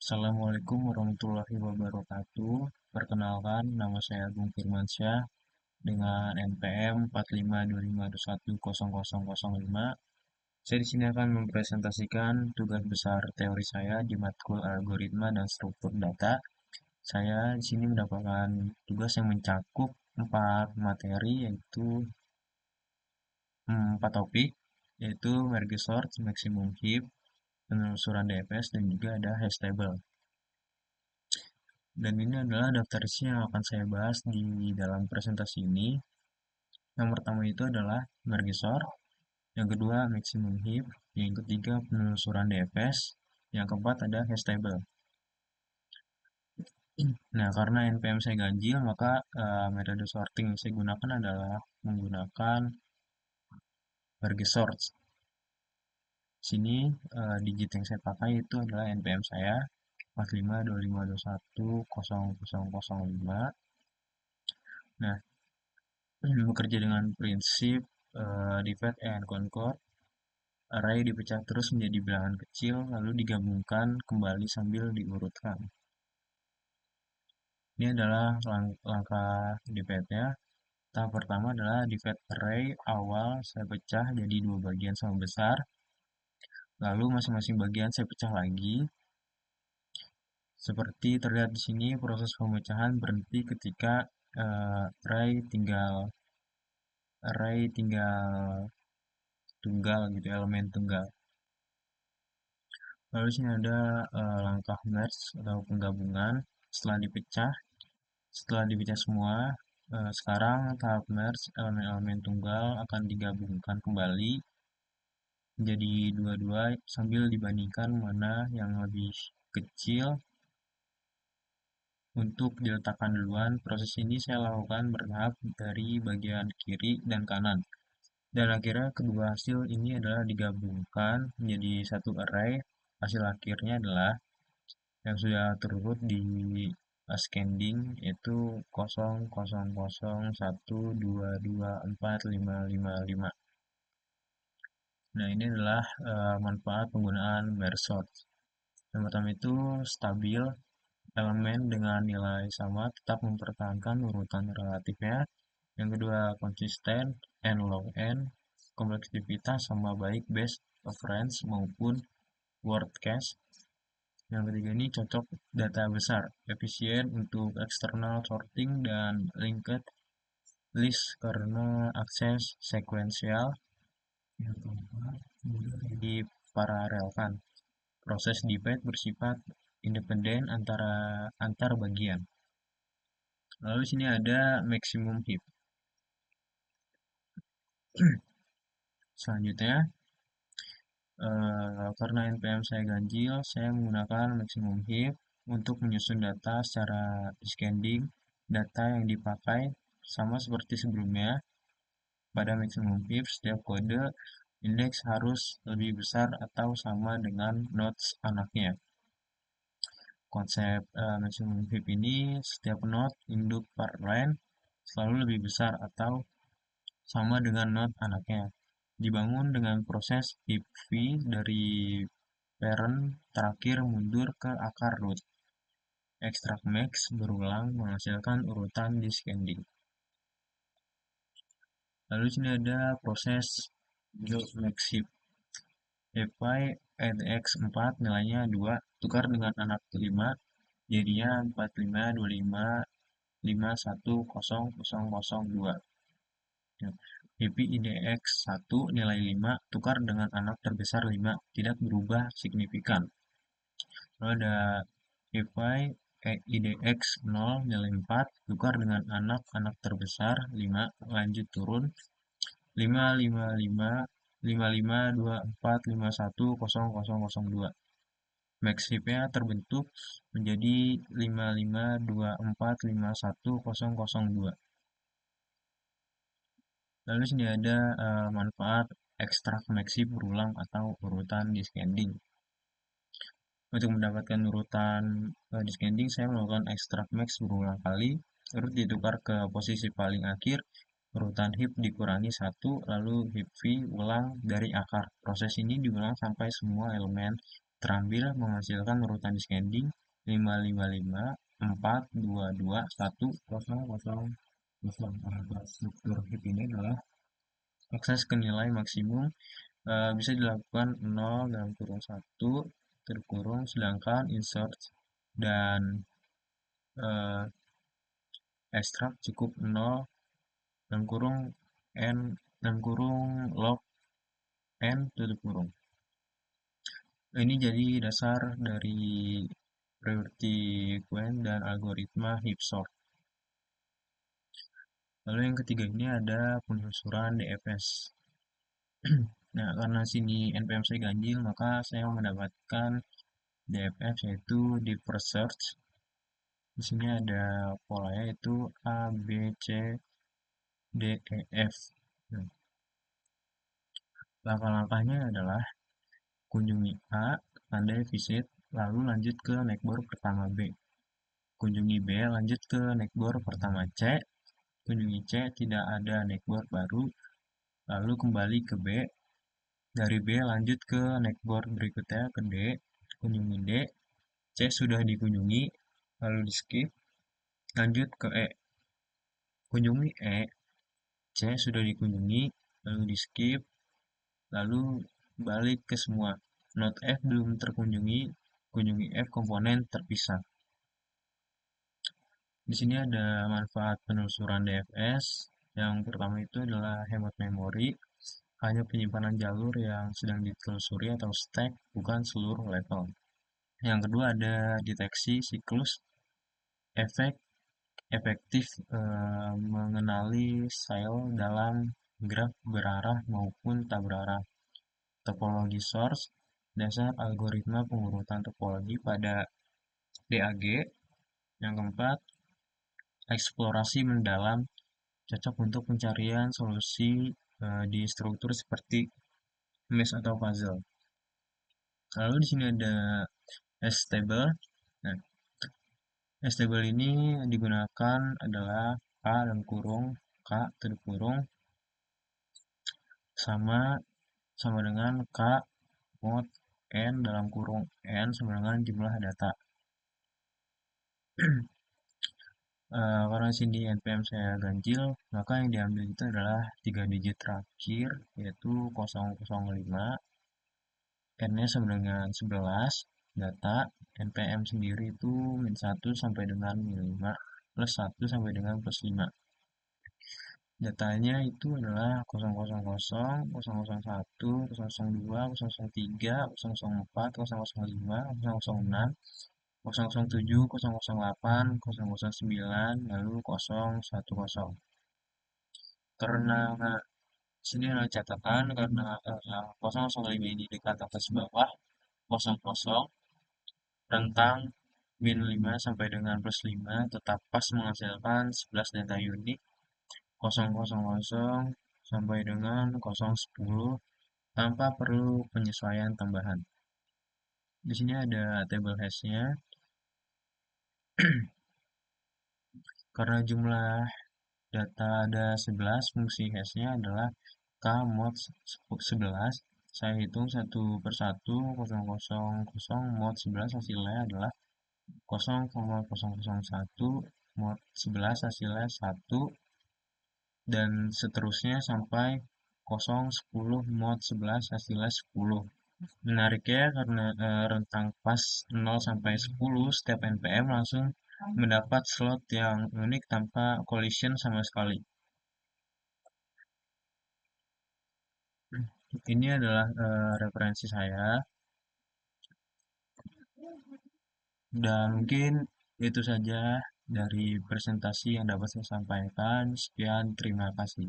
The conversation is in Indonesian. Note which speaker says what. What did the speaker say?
Speaker 1: Assalamualaikum warahmatullahi wabarakatuh. Perkenalkan, nama saya Agung Firmansyah dengan NPM 4525210005. Saya di sini akan mempresentasikan tugas besar teori saya di matkul algoritma dan struktur data. Saya di sini mendapatkan tugas yang mencakup 4 materi, yaitu 4 topik, yaitu merge sort, maximum heap, penelusuran DFS, dan juga ada hash table. Dan ini adalah daftar isi yang akan saya bahas di dalam presentasi ini. Yang pertama itu adalah merge sort, yang kedua maximum heap, yang ketiga penelusuran DFS, yang keempat ada hash table. Nah, karena NPM saya ganjil, maka metode sorting yang saya gunakan adalah menggunakan merge sort. Sini digit yang saya pakai itu adalah NPM saya 4525210005. Nah, bekerja dengan prinsip divide and conquer. Array dipecah terus menjadi bilangan kecil, lalu digabungkan kembali sambil diurutkan. Ini adalah langkah divide-nya. Tahap pertama adalah divide array. Awal saya pecah jadi 2 bagian sama besar, lalu masing-masing bagian saya pecah lagi. Seperti terlihat di sini, proses pemecahan berhenti ketika array tinggal tunggal gitu, elemen tunggal. Lalu sini ada langkah merge atau penggabungan setelah dipecah semua. Sekarang tahap merge, elemen-elemen tunggal akan digabungkan kembali menjadi dua-dua sambil dibandingkan mana yang lebih kecil untuk diletakkan duluan. Proses ini saya lakukan bertahap dari bagian kiri dan kanan. Dan akhirnya kedua hasil ini adalah digabungkan menjadi satu array. Hasil akhirnya adalah yang sudah terurut di ascending, yaitu 0,001224555. Nah, ini adalah manfaat penggunaan merge sort. Yang pertama itu stabil, elemen dengan nilai sama tetap mempertahankan urutan relatifnya. Yang kedua konsisten, n log n, kompleksivitas sama baik base of range maupun word cache. Yang ketiga ini cocok data besar, efisien untuk external sorting dan linked list karena akses sekuensial. Yang keempat, mudah diparalelkan. Proses divide bersifat independen antar bagian. Lalu sini ada maximum heap. Selanjutnya, karena NPM saya ganjil, saya menggunakan maximum heap untuk menyusun data secara descending. Data yang dipakai sama seperti sebelumnya. Pada maximum heap, setiap kode indeks harus lebih besar atau sama dengan nodes anaknya. Konsep maximum heap ini, setiap node induk per line selalu lebih besar atau sama dengan node anaknya. Dibangun dengan proses heap V dari parent terakhir mundur ke akar root. Extract max berulang menghasilkan urutan descending. Lalu sini ada proses build max heap. Apply ADX 4 nilainya 2, tukar dengan anak kelima, jadinya 4525510002. IP IDX 1 nilai 5, tukar dengan anak terbesar 5, tidak berubah signifikan. Lalu ada IPy IDX 0 nilai 4, tukar dengan anak terbesar 5, lanjut turun. 5552524510002. Max heap-nya terbentuk menjadi 552451002. Lalu sini ada manfaat extract max heap berulang atau urutan descending. Untuk mendapatkan urutan descending, saya melakukan extract max berulang kali, terus ditukar ke posisi paling akhir, urutan heap dikurangi 1, lalu heap V ulang dari akar. Proses ini diulang sampai semua elemen terambil menghasilkan urutan descending 555, 4, 2, 2, 1, 0, 0, 0. Struktur heap ini adalah akses ke nilai maksimum bisa dilakukan 0 dalam kurung 1 terkurung sedangkan insert dan eh, extract cukup 0 dalam kurung n dalam kurung log n tutup kurung. Ini jadi dasar dari priority queue dan algoritma heap sort. Lalu yang ketiga ini ada penelusuran DFS. Nah, karena sini NPM saya ganjil, maka saya mendapatkan DFF yaitu deep first search. Di sini ada polanya yaitu A, B, C, D, E, F. Nah, langkah-langkahnya adalah kunjungi A, tandai visit, lalu lanjut ke neckbore pertama B. Kunjungi B, lanjut ke neckbore pertama C. Kunjungi C, tidak ada neckbore baru, lalu kembali ke B. Dari B lanjut ke neckbore berikutnya ke D. Kunjungi D, C sudah dikunjungi, lalu di skip, lanjut ke E. Kunjungi E, C sudah dikunjungi, lalu di skip, lalu balik ke semua. Node F belum terkunjungi, kunjungi F komponen terpisah. Di sini ada manfaat penelusuran DFS. Yang pertama itu adalah hemat memori, hanya penyimpanan jalur yang sedang ditelusuri atau stack, bukan seluruh level. Yang kedua ada deteksi siklus efek efektif mengenali style dalam graf berarah maupun tak berarah. Topologi source, dasar algoritma pengurutan topologi pada DAG. Yang keempat, eksplorasi mendalam, cocok untuk pencarian solusi di struktur seperti mesh atau puzzle. Lalu di sini ada S-table. Nah, S-table ini digunakan adalah K dalam kurung K tutup kurung sama sama dengan K mod N dalam kurung N sama dengan jumlah data. Karena sini NPM saya ganjil, maka yang diambil itu adalah 3 digit terakhir, yaitu 005, N-nya sama dengan 11, data, NPM sendiri itu min 1 sampai dengan min 5, plus 1 sampai dengan plus 5. Datanya itu adalah 000, 001, 002, 003, 004, 005, 006, 007, 008, 009, lalu 010. Karena sini ada catatan karena 005 ini dekat atas bawah 00 rentang min 5 sampai dengan plus 5 tetap pas menghasilkan 11 data unik 000 sampai dengan 010 tanpa perlu penyesuaian tambahan. Di sini ada table hash-nya. Karena jumlah data ada 11, fungsi hash-nya adalah k mod 11. Saya hitung satu per satu, 000 mod 11 hasilnya adalah 0,001 mod 11 hasilnya 1 dan seterusnya sampai 010 mod 11 hasilnya 10. Menariknya karena rentang pas 0 sampai 10 setiap NPM langsung mendapat slot yang unik tanpa collision sama sekali. Ini adalah referensi saya dan mungkin itu saja dari presentasi yang dapat saya sampaikan. Sekian, terima kasih.